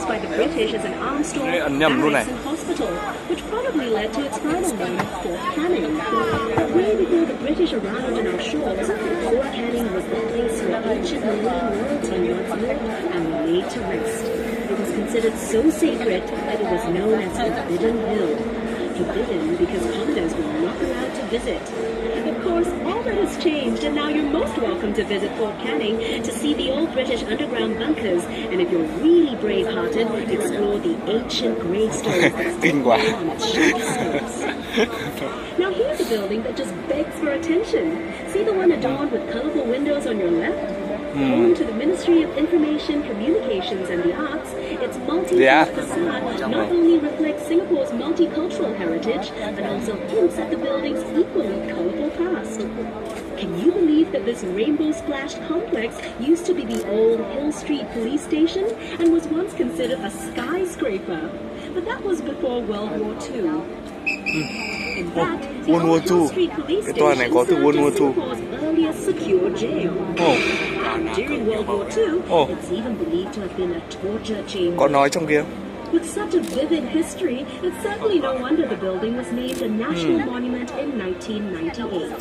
used by the British as an arms store, barracks and hospital, which probably led to its final name, Fort Canning. But way before the British arrived on our shores, Fort Canning was the place where ancient Marine royalty once lived and laid to rest. It was considered so sacred that it was known as Forbidden Hill. Forbidden because commoners were not allowed to visit. Of course, all that has changed, and now you're most welcome to visit Fort Canning to see the old British underground bunkers, and if you're really brave-hearted, explore the ancient gravestones that still lay on its sharp slopes. Now here's a building that just begs for attention. See the one adorned with colorful windows on your left? Home to the Ministry of Information, Communications and the Arts, its multi-faceted facade not only reflects Singapore's multicultural heritage, but also hints at the building's equally colorful past. Can you believe that this rainbow-splashed complex used to be the old Hill Street Police Station and was once considered a skyscraper? But that was before World War II. In fact, the old Hill Street Police Station served as Singapore's earliest secure jail. During World War II, it's even believed to have been a torture chamber. With such a vivid history, it's certainly no wonder the building was named a national monument in 1998.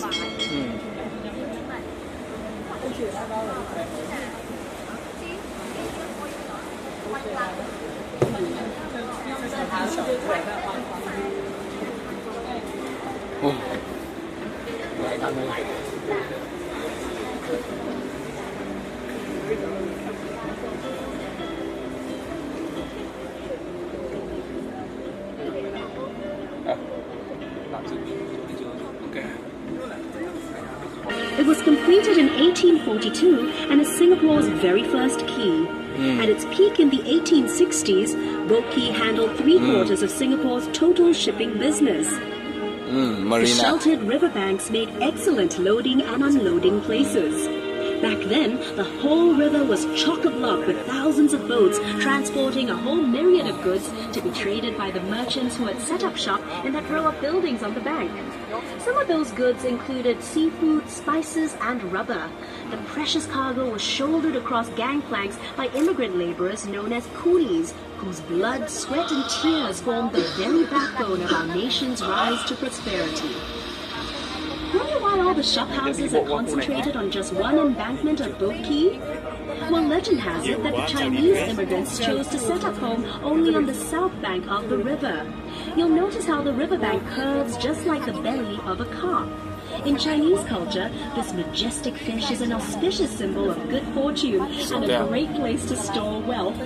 It was completed in 1842 and is Singapore's very first quay. At its peak in the 1860s, Boat Quay handled three-quarters of Singapore's total shipping business. The sheltered riverbanks made excellent loading and unloading places. Back then, the whole river was chock-a-block with thousands of boats transporting a whole myriad of goods to be traded by the merchants who had set up shop in that row of buildings on the bank. Some of those goods included seafood, spices, and rubber. The precious cargo was shouldered across gangplanks by immigrant laborers known as coolies, whose blood, sweat, and tears formed the very backbone of our nation's rise to prosperity. Wonder why all the shophouses are concentrated on just one embankment of Boat Quay? Well, legend has it that the Chinese immigrants chose to set up home only on the south bank of the river. You'll notice how the riverbank curves just like the belly of a carp. In Chinese culture, this majestic fish is an auspicious symbol of good fortune and a great place to store wealth.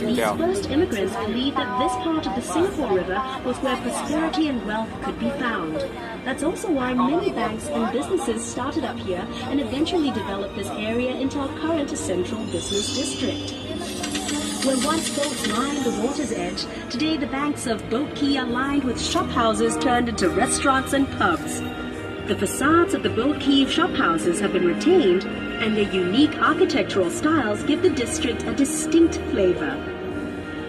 These first immigrants believed that this part of the Singapore River was where prosperity and wealth could be found. That's also why many banks and businesses started up here and eventually developed this area into our current central business district. Where once boats lined the water's edge, today the banks of Boat Quay are lined with shophouses turned into restaurants and pubs. The facades of the Boat Quay shophouses have been retained, and their unique architectural styles give the district a distinct flavor.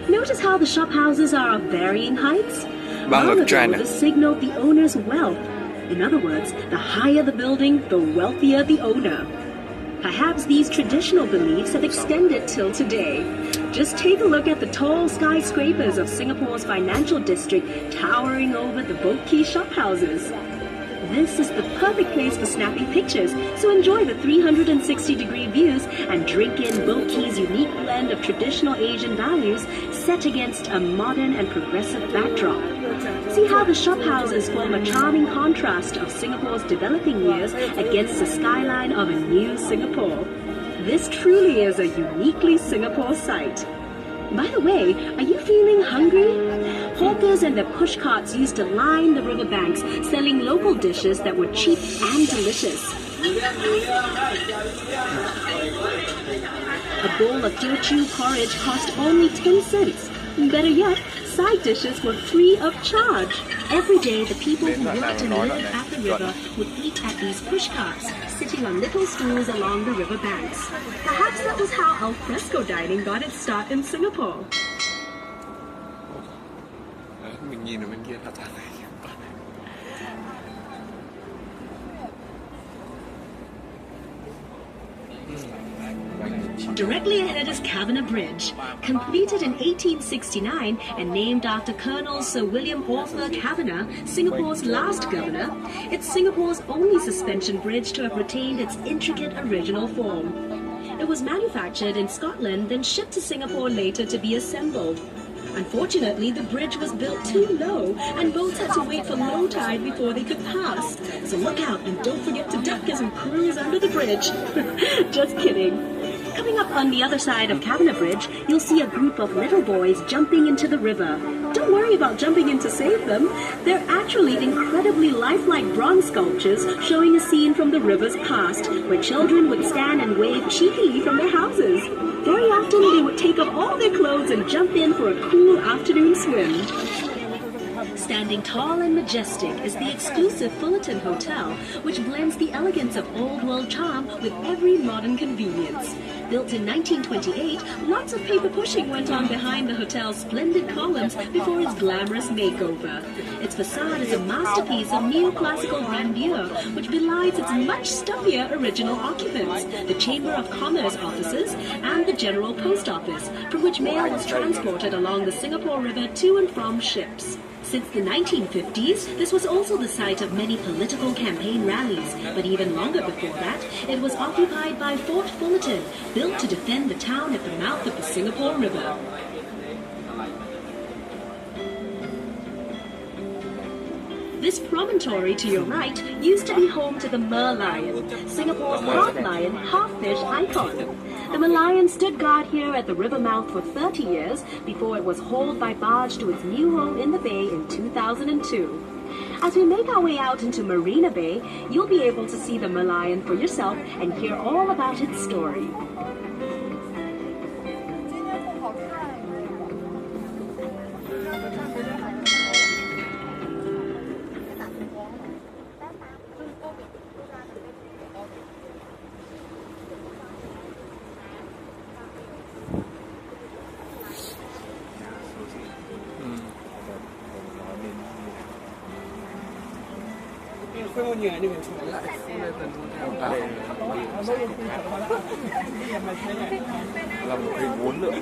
Notice how the shophouses are of varying heights? Long ago, this signaled the owner's wealth. In other words, the higher the building, the wealthier the owner. Perhaps these traditional beliefs have extended till today. Just take a look at the tall skyscrapers of Singapore's financial district towering over the Boat Quay shophouses. This is the perfect place for snapping pictures, so enjoy the 360-degree views and drink in Boat Quay's unique blend of traditional Asian values set against a modern and progressive backdrop. See how the shophouses form a charming contrast of Singapore's developing years against the skyline of a new Singapore. This truly is a uniquely Singapore sight. By the way, are you feeling hungry? Hawkers and their pushcarts used to line the riverbanks, selling local dishes that were cheap and delicious. A bowl of Teochew porridge cost only 10 cents. Better yet, side dishes were free of charge. Every day, the people who worked and lived at the river would eat at these pushcarts, sitting on little stools along the river banks. Perhaps that was how al fresco dining got its start in Singapore. Mình nhìn ở bên kia là Directly ahead is Kavanagh Bridge. Completed in 1869 and named after Colonel Sir William Arthur Kavanagh, Singapore's last governor, it's Singapore's only suspension bridge to have retained its intricate original form. It was manufactured in Scotland, then shipped to Singapore later to be assembled. Unfortunately, the bridge was built too low and boats had to wait for low tide before they could pass. So look out and don't forget to duck as you cruise under the bridge. Just kidding. Coming up on the other side of Kavanagh Bridge, you'll see a group of little boys jumping into the river. Don't worry about jumping in to save them. They're actually incredibly lifelike bronze sculptures showing a scene from the river's past, where children would stand and wave cheekily from their houses. Very often they would take off all their clothes and jump in for a cool afternoon swim. Standing tall and majestic is the exclusive Fullerton Hotel, which blends the elegance of old world charm with every modern convenience. Built in 1928, lots of paper pushing went on behind the hotel's splendid columns before its glamorous makeover. Its facade is a masterpiece of neoclassical grandeur, which belies its much stuffier original occupants, the Chamber of Commerce offices and the General Post Office, from which mail was transported along the Singapore River to and from ships. Since the 1950s, this was also the site of many political campaign rallies, but even longer before that, it was occupied by Fort Fullerton, built to defend the town at the mouth of the Singapore River. This promontory to your right used to be home to the Merlion, Singapore's half-lion, half-fish icon. The Merlion stood guard here at the river mouth for 30 years before it was hauled by barge to its new home in the bay in 2002. As we make our way out into Marina Bay, you'll be able to see the Merlion for yourself and hear all about its story. Làm một cái cuốn nữa.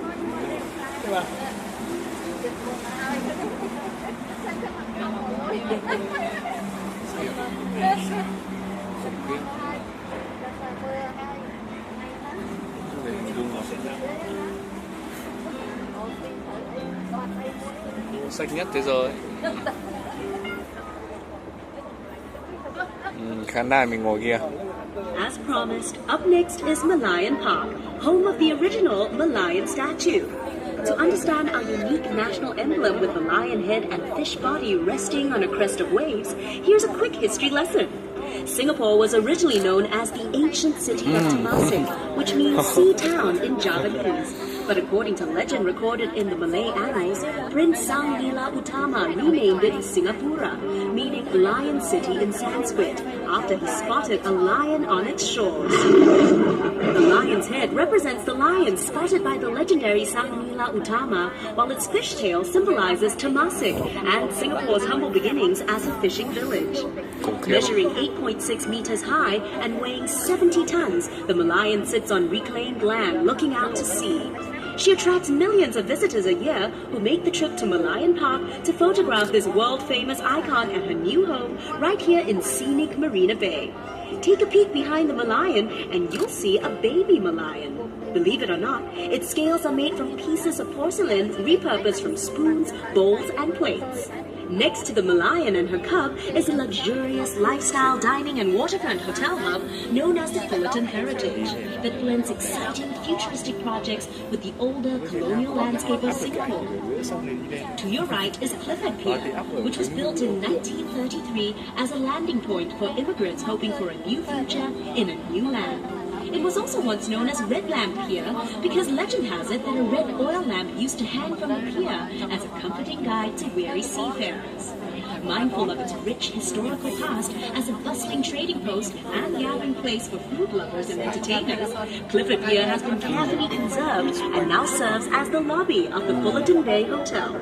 Xanh nhất thế giới. Khán đài mình ngồi kia. As promised, up next is Merlion Park, home of the original Merlion statue. To understand our unique national emblem with the lion head and fish body resting on a crest of waves, here's a quick history lesson. Singapore was originally known as the ancient city of Temasek, which means sea town in Javanese. But according to legend recorded in the Malay annals, Prince Sang Nila Utama renamed it Singapura, meaning Lion City in Sanskrit, after he spotted a lion on its shores. The lion's head represents the lion spotted by the legendary Sang Nila Utama, while its fishtail symbolizes Temasek and Singapore's humble beginnings as a fishing village. Measuring 8.6 meters high and weighing 70 tons, the Merlion sits on reclaimed land looking out to sea. She attracts millions of visitors a year who make the trip to Merlion Park to photograph this world-famous icon at her new home right here in scenic Marina Bay. Take a peek behind the Merlion and you'll see a baby Merlion. Believe it or not, its scales are made from pieces of porcelain repurposed from spoons, bowls and plates. Next to the Merlion and her cub is a luxurious lifestyle dining and waterfront hotel hub known as the Fullerton Heritage that blends exciting futuristic projects with the older colonial landscape of Singapore. To your right is Clifford Pier, which was built in 1933 as a landing point for immigrants hoping for a new future in a new land. It was also once known as Red Lamp Pier because legend has it that a red oil lamp used to hang from the pier as a comforting guide to weary seafarers. Mindful of its rich historical past as a bustling trading post and gathering place for food lovers and entertainers, Clifford Pier has been carefully conserved and now serves as the lobby of the Fullerton Bay Hotel.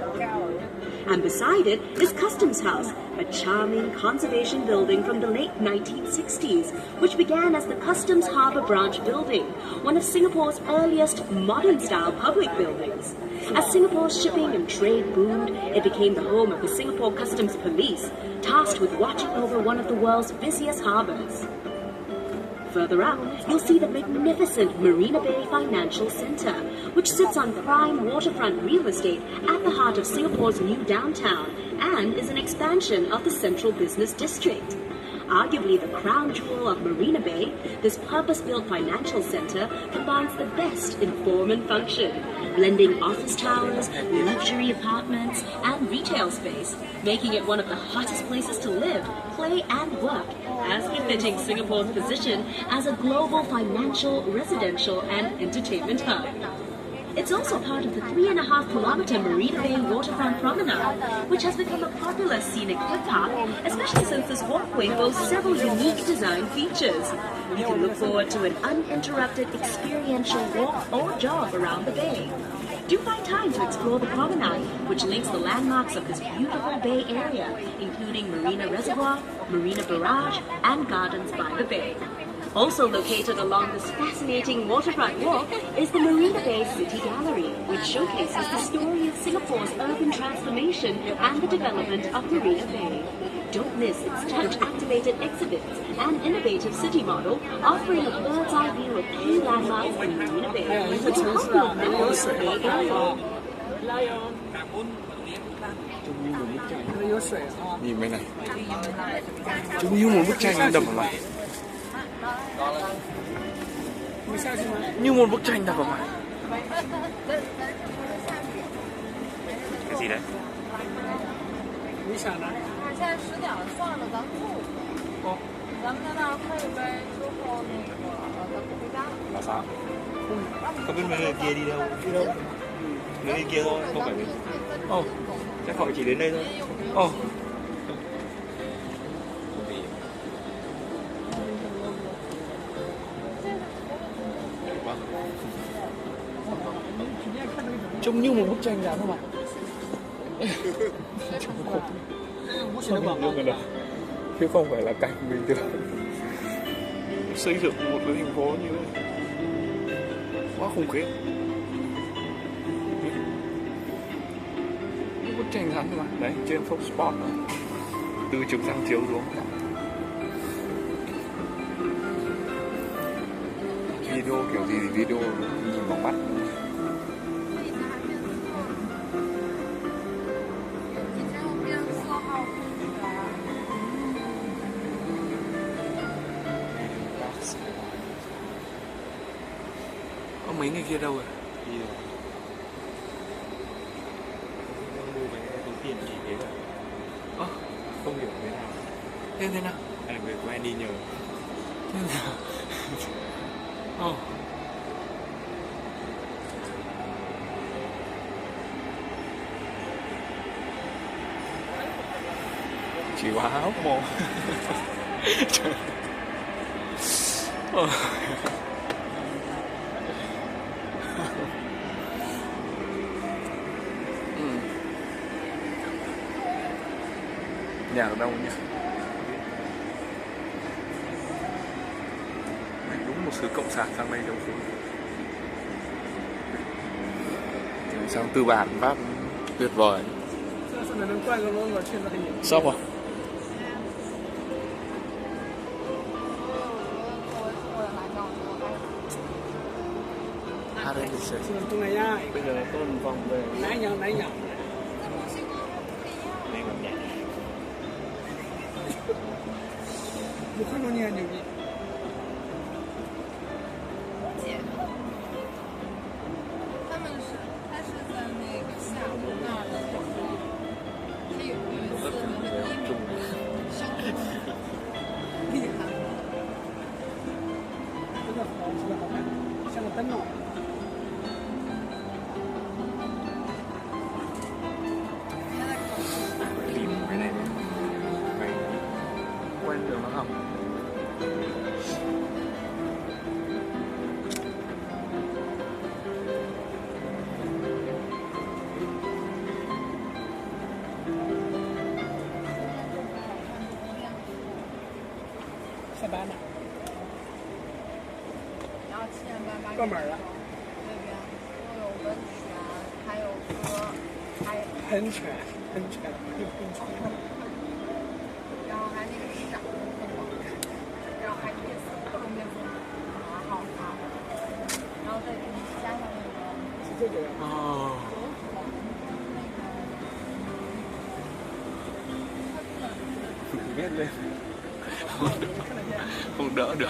And beside it is Customs House, a charming conservation building from the late 1960s, which began as the Customs Harbour Branch building, one of Singapore's earliest modern-style public buildings. As Singapore's shipping and trade boomed, it became the home of the Singapore Customs Police, tasked with watching over one of the world's busiest harbours. Further up, you'll see the magnificent Marina Bay Financial Centre, which sits on prime waterfront real estate at the heart of Singapore's new downtown and is an expansion of the Central Business District. Arguably the crown jewel of Marina Bay, this purpose-built financial centre combines the best in form and function, blending office towers, luxury apartments, and retail space, making it one of the hottest places to live, play, and work, as befitting Singapore's position as a global financial, residential, and entertainment hub. It's also part of the 3.5-kilometre Marina Bay waterfront promenade, which has become a popular scenic footpath, especially since this walkway boasts several unique design features. You can look forward to an uninterrupted experiential walk or jog around the bay. Do find time to explore the promenade, which links the landmarks of this beautiful bay area, including Marina Reservoir, Marina Barrage, and Gardens by the Bay. Also located along this fascinating waterfront walk is the Marina Bay City Gallery, which showcases the story of Singapore's urban transformation and the development of Marina Bay. Don't miss its touch-activated exhibits and innovative city model, offering a bird's-eye view of key landmarks in Marina Bay, which will help you know the Bay Area. Nhìn bên này. Trông như một bức tranh đập vào mặt. Như một bức tranh đập vào mặt. Cái gì đấy? 现在10点了，算了，咱们住。咱们在那儿喝一杯之后，咱们回家。Là sao? Không biết mấy người kia đi đâu. Mấy người kia thôi, không phải mình. Chắc họ chỉ đến đây thôi. Trông như một bức tranh dáng không ạ? Không hình dung được, chứ không phải là cảnh bình thường. Xây dựng một cái thành phố như thế quá khủng khiếp. Bức tranh hắn mà đấy, trên Fox Sport từ trực thăng chiếu xuống. Video kiểu gì thì video nhìn bằng mắt. Mấy người kia đâu rồi? Đi rồi. Mua vé tốn tiền chỉ thế thôi. Không hiểu thế nào. Thế nào? Hay là người quen đi nhờ. Thế nào? Chỉ quá háo mồm. Nhà ở đâu nhỉ? Mình đúng một xứ cộng sản sang đây đâu rồi. Sang tư bản Pháp tuyệt vời. Xong rồi. Đây thì sẽ bây giờ tôi một vòng về nãy nhau Nên còn nhẹ. 我看到你很牛逼。他是在那个厦门那儿的广告，他有一次那个衣服烧厉害，真的好看，像个灯笼。Tìm cái này mày quen được nó không? 在巴拿然后7点半8点关门了，那边都有温泉，还有歌，还有喷泉，喷泉，有喷泉。然后还那个闪的灯光，然后还夜色，各种夜色，蛮好看的。然后再给你加上那个是这个呀。哦，Biết lên. Không đỡ được.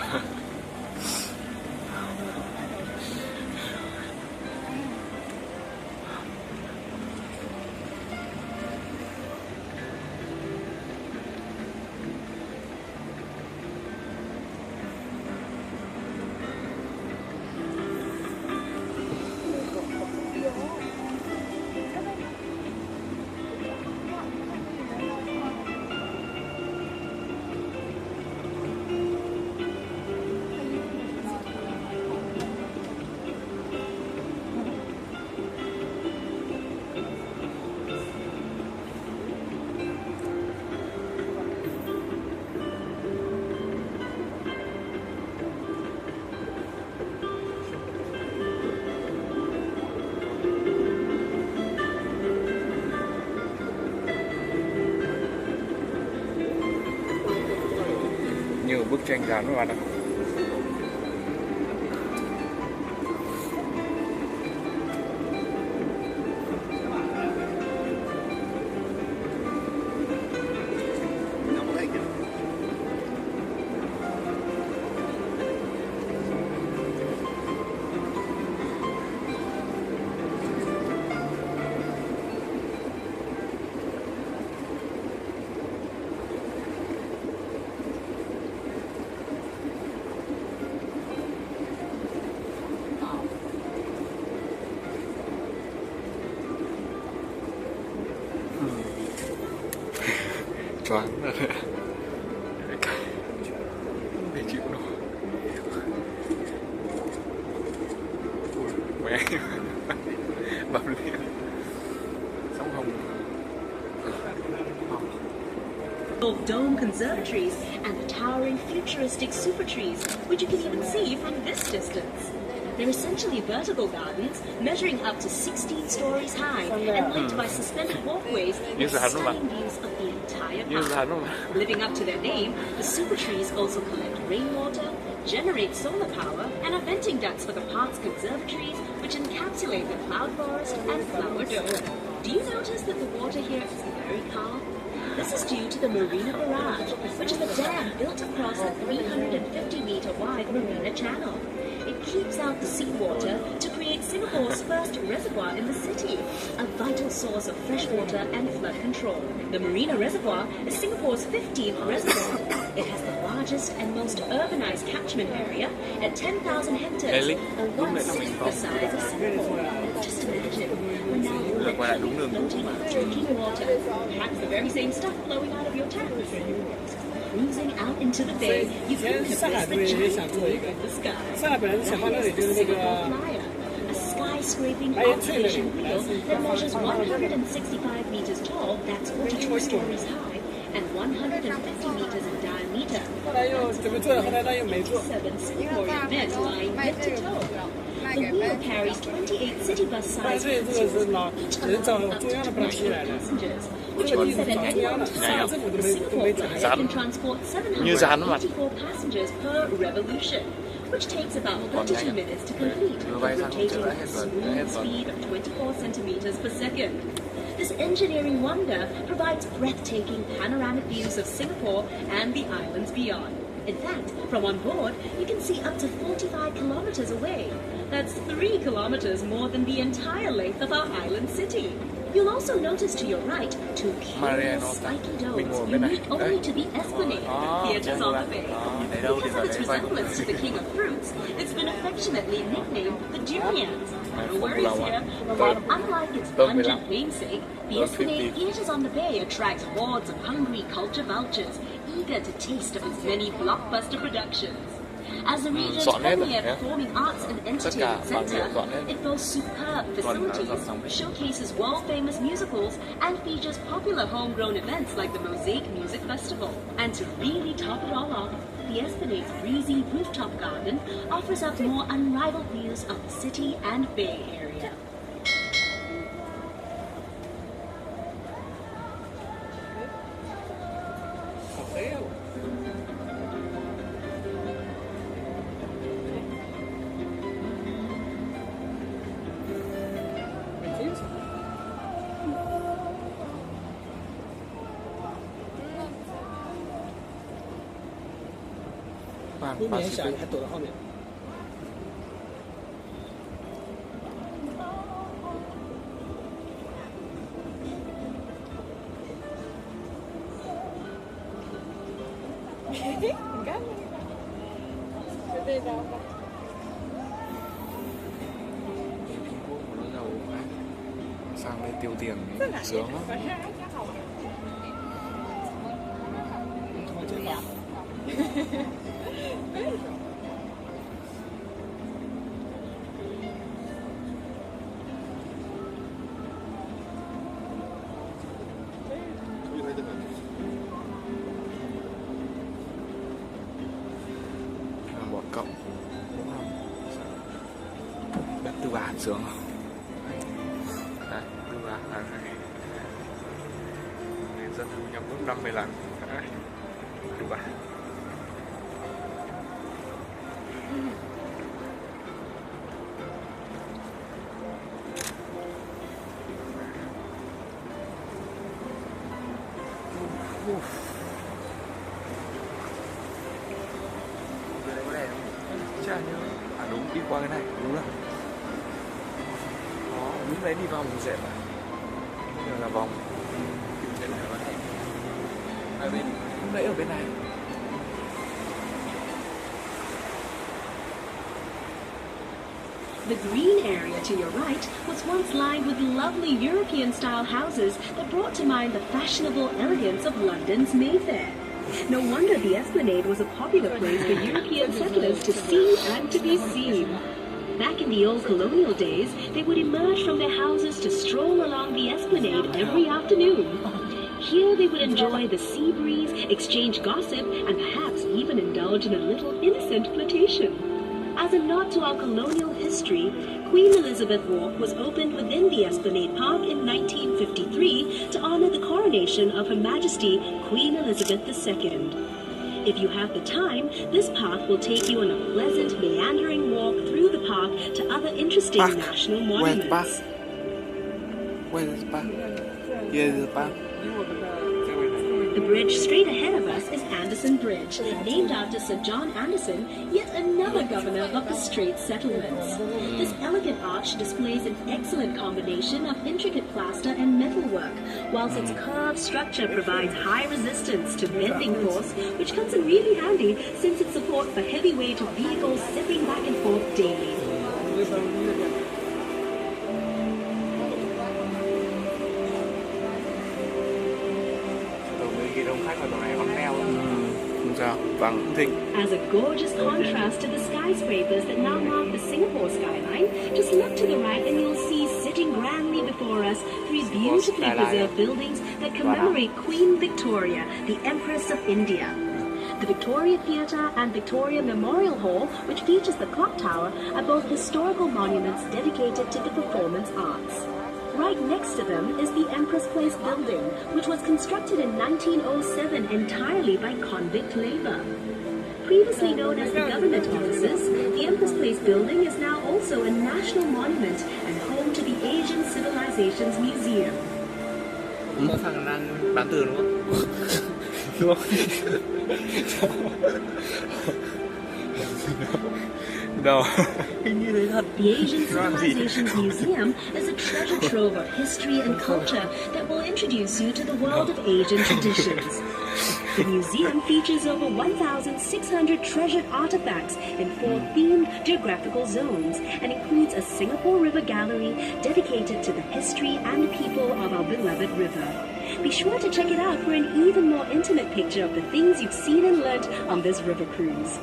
Như bức tranh dán các bạn ạ. Choáng rồi. Không thể chịu nổi. Mẹ bập liền. Sóng hồng. Of dome conservatories and the towering futuristic super trees, which you can even see from this distance. They're essentially vertical gardens measuring up to 16 stories high and linked by suspended walkways with stunning views of the entire park. Living up to their name, the super trees also collect rainwater, generate solar power, and are venting ducts for the park's conservatories, which encapsulate the cloud forest and flower dome. Do you notice that the water here is very calm? This is due to the Marina Barrage, which is a dam built across a 350-meter wide marina channel. It keeps out the seawater to create Singapore's first reservoir in the city, a vital source of fresh water and flood control. The Marina Reservoir is Singapore's 15th reservoir. It has the largest and most urbanized catchment area at 10,000 hectares, or 1/6 the size of Singapore. Just imagine, we're now floating on drinking water, perhaps the very same stuff flowing out of your taps. Cruising out into the bay, you can witness the giant wave in the sky. 上海本来是想放那里，就是那个 A skyscraping observation wheel that measures 165 meters tall, that's 42 stories high, and 150 meters in diameter. 后来又准备做，后来他又没做。 7 Singaporean men lying head to toe. The wheel carries 28 city bus 但 sized 是这个是老 each 人找 allowing up 中 to 央的把它批来 29 的， passengers, which means that at any one time, the Singapore flight can transport 784 passengers per revolution, which takes about 32 minutes to complete, rotating at a smooth speed of 24 centimeters per second. This engineering wonder provides breathtaking panoramic views of Singapore and the islands beyond. In fact, from on board, you can see up to 45 kilometers away. That's 3 kilometers more than the entire length of our island city. You'll also notice to your right 2 curious spiky domes unique only to the Esplanade, theatres on the bay. Because of its resemblance to the king of fruits, it's been affectionately nicknamed the Durians. No worries here, but unlike its pungent namesake, the Esplanade theatres on the bay attracts hordes of hungry culture vultures eager to taste of its many blockbuster productions. As the region's premier performing arts and entertainment center, it boasts superb facilities, showcases world-famous musicals, and features popular homegrown events like the Mosaic Music Festival. And to really top it all off, the Esplanade's breezy rooftop garden offers up more unrivaled views of the city and Bay Area.路面下雨还躲到后面。你看，就这张吧。 Trung Quốc mà nó giàu quá, sang đây tiêu tiền sướng lắm. 反正还挺好玩。Bọn cậu đúng không? Đất Tư Bản sướng không? Đấy, Tư Bản là người dân thu nhập gấp 50 lần. Đấy, Tư Bản. Đây có đèn không? Chả nhớ. À đúng, đi qua cái này, đúng rồi. Đó, đúng đấy đi vòng dẹp à? Bây giờ là vòng. Đây là cái này. Ở bên, đúng đấy ở bên này. The green area to your right was once lined with lovely European-style houses that brought to mind the fashionable elegance of London's Mayfair. No wonder the Esplanade was a popular place for European settlers to see and to be seen. Back in the old colonial days, they would emerge from their houses to stroll along the Esplanade every afternoon. Here they would enjoy the sea breeze, exchange gossip, and perhaps even indulge in a little innocent flirtation. As a nod to our colonial history, Queen Elizabeth Walk was opened within the Esplanade Park in 1953 to honor the coronation of Her Majesty Queen Elizabeth II. If you have the time, this path will take you on a pleasant, meandering walk through the park to other interesting Park. national Where's the park? monuments. Where's the park? Here's the park. The bridge straight ahead of us is Anderson Bridge, named after Sir John Anderson, yet another governor of the Straits Settlements. This elegant arch displays an excellent combination of intricate plaster and metalwork, whilst its curved structure provides high resistance to bending force, which comes in really handy since its support for heavyweight vehicles zipping back and forth daily. Không sao, vắng thịnh. As a gorgeous contrast to the skyscrapers that now mark the Singapore skyline, just look to the right and you'll see sitting grandly before us three beautifully preserved buildings that commemorate Queen Victoria, the Empress of India. The Victoria Theatre and Victoria Memorial Hall, which features the clock tower, are both historical monuments dedicated to the performance arts. Right next to them is the Empress Place building, which was constructed in 1907 entirely by convict labor. Previously known as the government offices, the Empress Place building is now also a national monument and home to the Asian Civilizations Museum. Có thằng đang bán tường đúng không? Đúng không? No. The Asian Civilizations Museum is a treasure trove of history and culture that will introduce you to the world of Asian traditions. The museum features over 1,600 treasured artifacts in 4 themed geographical zones and includes a Singapore River gallery dedicated to the history and people of our beloved river. Be sure to check it out for an even more intimate picture of the things you've seen and learnt on this river cruise.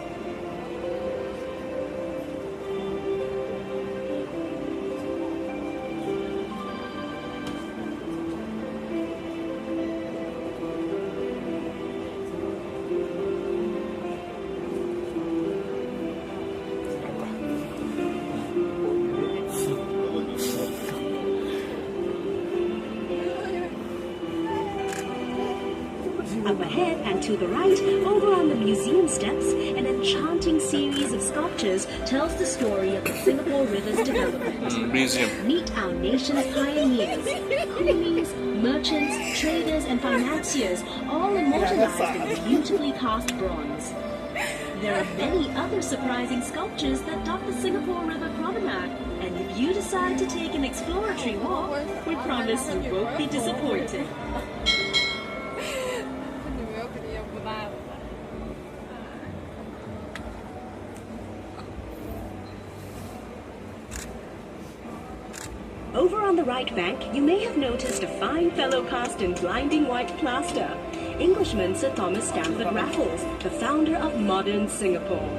Up ahead and to the right, over on the museum steps, an enchanting series of sculptures tells the story of the Singapore River's development. Museum. Meet our nation's pioneers, coolies, merchants, traders, and financiers, all immortalized in beautifully cast bronze. There are many other surprising sculptures that dot the Singapore River promenade, and if you decide to take an exploratory walk, we promise you won't be disappointed. 你们肯定也不带了。 Over on the right bank, you may have noticed a fine fellow cast in blinding white plaster. Englishman Sir Thomas Stamford Raffles, the founder of modern Singapore.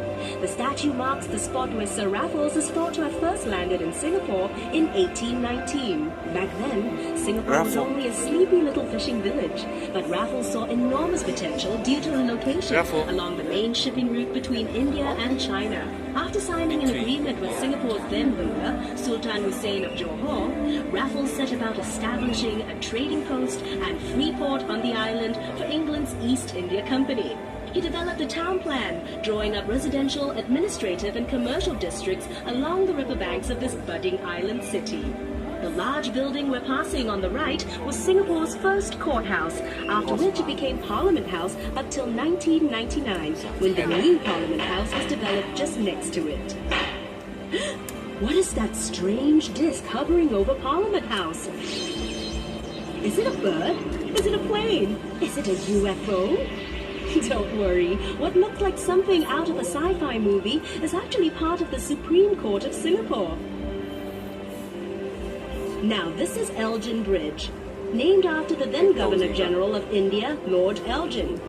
The statue marks the spot where Sir Raffles is thought to have first landed in Singapore in 1819. Back then, Singapore was only a sleepy little fishing village, but Raffles saw enormous potential due to the location along the main shipping route between India and China. After signing an agreement with Singapore's then ruler, Sultan Hussein of Johor, Raffles set about establishing a trading post and free port on the island for England's East India Company. He developed a town plan, drawing up residential, administrative, and commercial districts along the riverbanks of this budding island city. The large building we're passing on the right was Singapore's first courthouse, after which it became Parliament House until 1999, when the new Parliament House was developed just next to it. What is that strange disc hovering over Parliament House? Is it a bird? Is it a plane? Is it a UFO? Don't worry, what looked like something out of a sci-fi movie is actually part of the Supreme Court of Singapore. Now this is Elgin Bridge, named after the then Governor General of India, Lord Elgin.